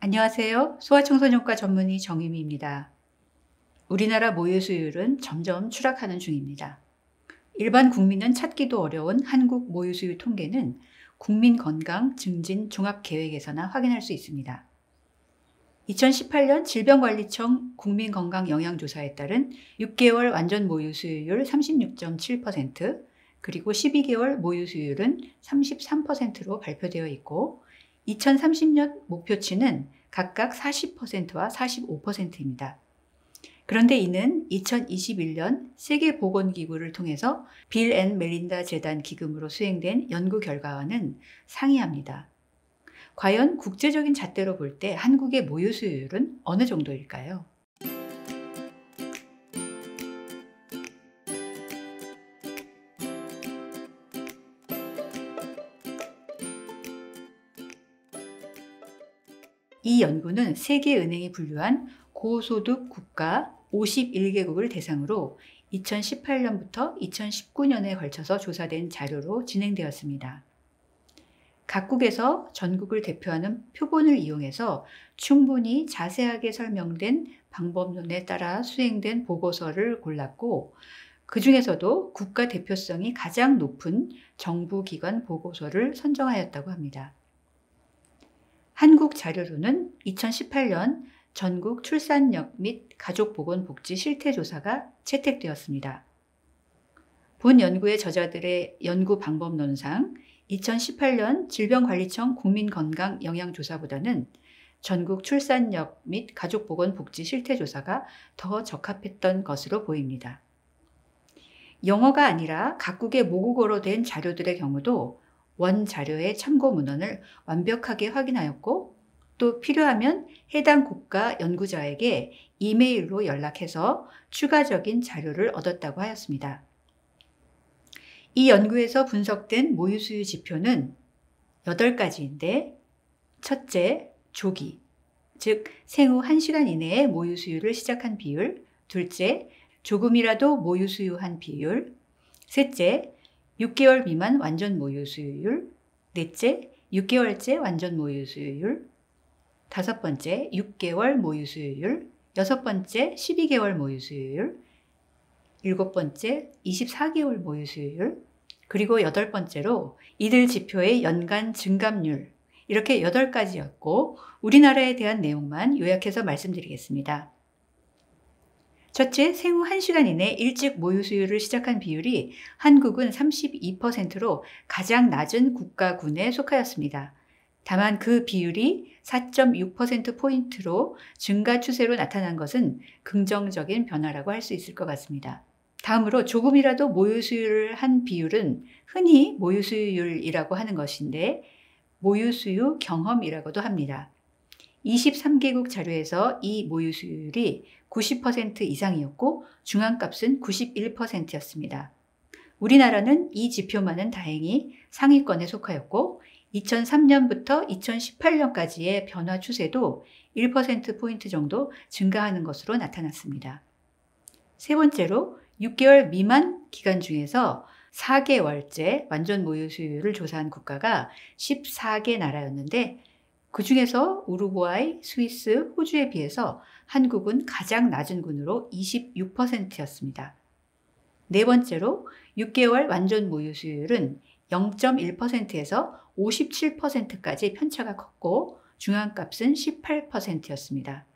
안녕하세요. 소아청소년과 전문의 정유미입니다. 우리나라 모유 수유율은 점점 추락하는 중입니다. 일반 국민은 찾기도 어려운 한국 모유 수유 통계는 국민건강 증진 종합계획에서나 확인할 수 있습니다. 2018년 질병관리청 국민건강영양조사에 따른 6개월 완전 모유 수유율 36.7%, 그리고 12개월 모유 수유율은 33%로 발표되어 있고 2030년 목표치는 각각 40%와 45%입니다. 그런데 이는 2021년 세계보건기구를 통해서 빌 앤 멜린다 재단 기금으로 수행된 연구 결과와는 상이합니다. 과연 국제적인 잣대로 볼 때 한국의 모유 수유율은 어느 정도일까요? 이 연구는 세계은행이 분류한 고소득 국가 51개국을 대상으로 2018년부터 2019년에 걸쳐서 조사된 자료로 진행되었습니다. 각국에서 전국을 대표하는 표본을 이용해서 충분히 자세하게 설명된 방법론에 따라 수행된 보고서를 골랐고, 그 중에서도 국가 대표성이 가장 높은 정부기관 보고서를 선정하였다고 합니다. 한국 자료로는 2018년 전국 출산력 및 가족보건복지 실태조사가 채택되었습니다. 본 연구의 저자들의 연구 방법론상 2018년 질병관리청 국민건강영양조사보다는 전국 출산력 및 가족보건복지 실태조사가 더 적합했던 것으로 보입니다. 영어가 아니라 각국의 모국어로 된 자료들의 경우도 원 자료의 참고 문헌을 완벽하게 확인하였고, 또 필요하면 해당 국가 연구자에게 이메일로 연락해서 추가적인 자료를 얻었다고 하였습니다. 이 연구에서 분석된 모유 수유 지표는 8가지인데, 첫째, 조기, 즉 생후 1시간 이내에 모유 수유를 시작한 비율. 둘째, 조금이라도 모유 수유한 비율. 셋째, 6개월 미만 완전 모유 수유율. 넷째, 6개월째 완전 모유 수유율. 다섯 번째, 6개월 모유 수유율. 여섯 번째, 12개월 모유 수유율. 일곱 번째, 24개월 모유 수유율. 그리고 여덟 번째로 이들 지표의 연간 증감률. 이렇게 8가지였고 우리나라에 대한 내용만 요약해서 말씀드리겠습니다. 첫째, 생후 1시간 이내 일찍 모유 수유를 시작한 비율이 한국은 32%로 가장 낮은 국가군에 속하였습니다. 다만 그 비율이 4.6%포인트로 증가 추세로 나타난 것은 긍정적인 변화라고 할 수 있을 것 같습니다. 다음으로 조금이라도 모유 수유를 한 비율은 흔히 모유 수유율이라고 하는 것인데 모유 수유 경험이라고도 합니다. 23개국 자료에서 이 모유 수유율이 90% 이상이었고 중앙값은 91%였습니다. 우리나라는 이 지표만은 다행히 상위권에 속하였고 2003년부터 2018년까지의 변화 추세도 1%포인트 정도 증가하는 것으로 나타났습니다. 세 번째로 6개월 미만 기간 중에서 4개월째 완전 모유 수유를 조사한 국가가 14개 나라였는데 그 중에서 우루과이, 스위스, 호주에 비해서 한국은 가장 낮은 군으로 26%였습니다. 네 번째로 6개월 완전 모유 수유율은 0.1%에서 57%까지 편차가 컸고 중앙값은 18%였습니다.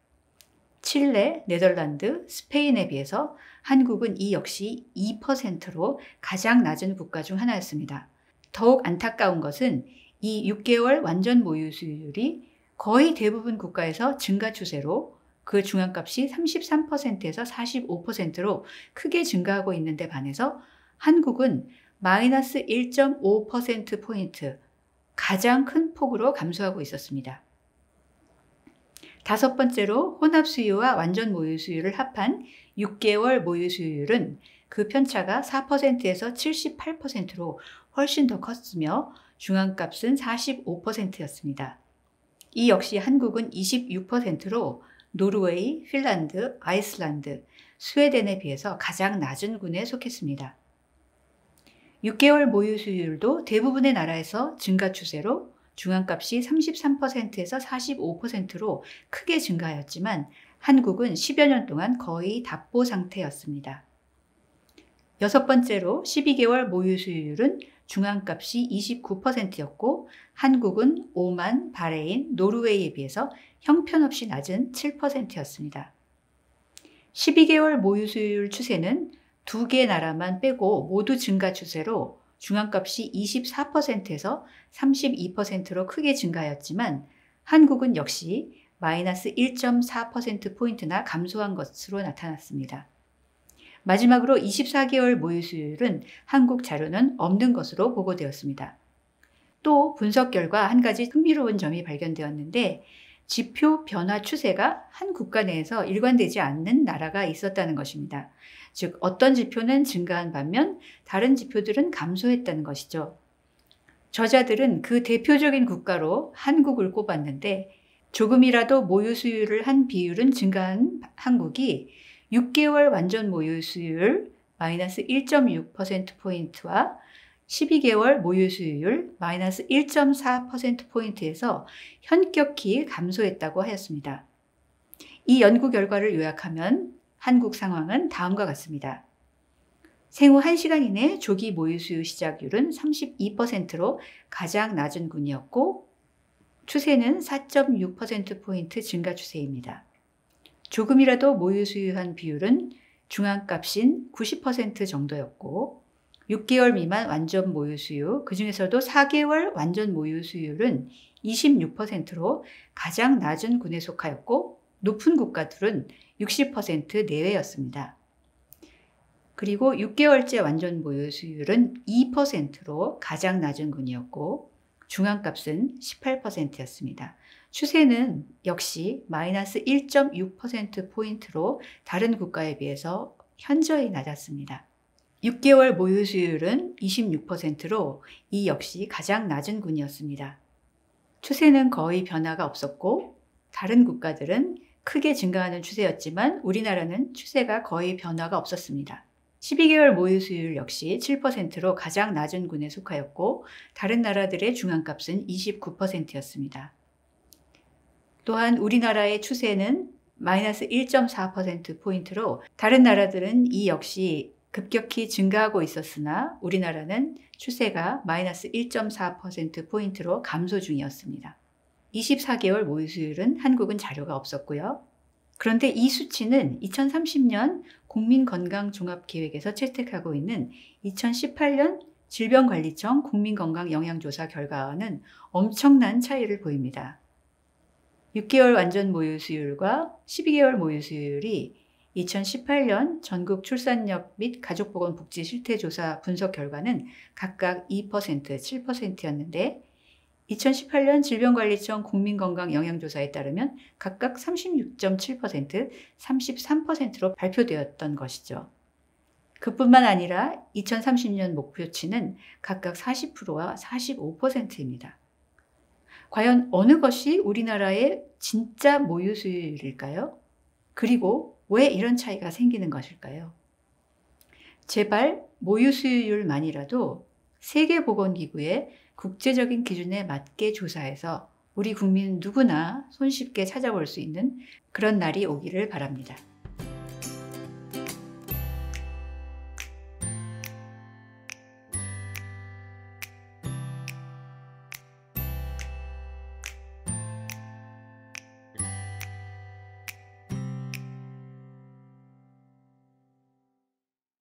칠레, 네덜란드, 스페인에 비해서 한국은 이 역시 2%로 가장 낮은 국가 중 하나였습니다. 더욱 안타까운 것은 이 6개월 완전 모유 수유율이 거의 대부분 국가에서 증가 추세로 그 중앙값이 33%에서 45%로 크게 증가하고 있는데 반해서 한국은 마이너스 1.5%포인트, 가장 큰 폭으로 감소하고 있었습니다. 다섯 번째로 혼합 수유와 완전 모유 수유를 합한 6개월 모유 수유율은 그 편차가 4%에서 78%로 훨씬 더 컸으며 중앙값은 45%였습니다. 이 역시 한국은 26%로 노르웨이, 핀란드, 아이슬란드, 스웨덴에 비해서 가장 낮은 군에 속했습니다. 6개월 모유 수유율도 대부분의 나라에서 증가 추세로 중앙값이 33%에서 45%로 크게 증가하였지만 한국은 10여 년 동안 거의 답보 상태였습니다. 여섯 번째로 12개월 모유 수유율은 중앙값이 29%였고 한국은 오만, 바레인, 노르웨이에 비해서 형편없이 낮은 7%였습니다. 12개월 모유 수유율 추세는 두 개 나라만 빼고 모두 증가 추세로 중앙값이 24%에서 32%로 크게 증가하였지만 한국은 역시 마이너스 1.4%포인트나 감소한 것으로 나타났습니다. 마지막으로 24개월 모유 수유율은 한국 자료는 없는 것으로 보고되었습니다. 또 분석 결과 한 가지 흥미로운 점이 발견되었는데 지표 변화 추세가 한 국가 내에서 일관되지 않는 나라가 있었다는 것입니다. 즉 어떤 지표는 증가한 반면 다른 지표들은 감소했다는 것이죠. 저자들은 그 대표적인 국가로 한국을 꼽았는데 조금이라도 모유 수유를 한 비율은 증가한 한국이 6개월 완전 모유 수유율 마이너스 1.6%포인트와 12개월 모유 수유율 마이너스 1.4%포인트에서 현격히 감소했다고 하였습니다. 이 연구 결과를 요약하면 한국 상황은 다음과 같습니다. 생후 1시간 이내 조기 모유 수유 시작률은 32%로 가장 낮은 군이었고 추세는 4.6%포인트 증가 추세입니다. 조금이라도 모유 수유한 비율은 중앙값인 90% 정도였고 6개월 미만 완전 모유 수유, 그 중에서도 4개월 완전 모유 수유율은 26%로 가장 낮은 군에 속하였고 높은 국가들은 60% 내외였습니다. 그리고 6개월째 완전 모유 수유율은 2%로 가장 낮은 군이었고 중앙값은 18%였습니다. 추세는 역시 마이너스 1.6%포인트로 다른 국가에 비해서 현저히 낮았습니다. 6개월 모유 수유율은 26%로 이 역시 가장 낮은 군이었습니다. 추세는 거의 변화가 없었고 다른 국가들은 크게 증가하는 추세였지만 우리나라는 추세가 거의 변화가 없었습니다. 12개월 모유 수유율 역시 7%로 가장 낮은 군에 속하였고 다른 나라들의 중앙값은 29%였습니다. 또한 우리나라의 추세는 마이너스 1.4%포인트로 다른 나라들은 이 역시 급격히 증가하고 있었으나 우리나라는 추세가 마이너스 1.4%포인트로 감소 중이었습니다. 24개월 모유 수유율은 한국은 자료가 없었고요. 그런데 이 수치는 2030년 국민건강종합계획에서 채택하고 있는 2018년 질병관리청 국민건강영양조사 결과와는 엄청난 차이를 보입니다. 6개월 완전 모유 수유율과 12개월 모유 수유율이 2018년 전국 출산력 및 가족보건복지 실태조사 분석 결과는 각각 2%, 7%였는데 2018년 질병관리청 국민건강영양조사에 따르면 각각 36.7%, 33%로 발표되었던 것이죠. 그뿐만 아니라 2030년 목표치는 각각 40%와 45%입니다. 과연 어느 것이 우리나라의 진짜 모유 수유율일까요? 그리고 왜 이런 차이가 생기는 것일까요? 제발 모유 수유율만이라도 세계보건기구의 국제적인 기준에 맞게 조사해서 우리 국민 누구나 손쉽게 찾아볼 수 있는 그런 날이 오기를 바랍니다.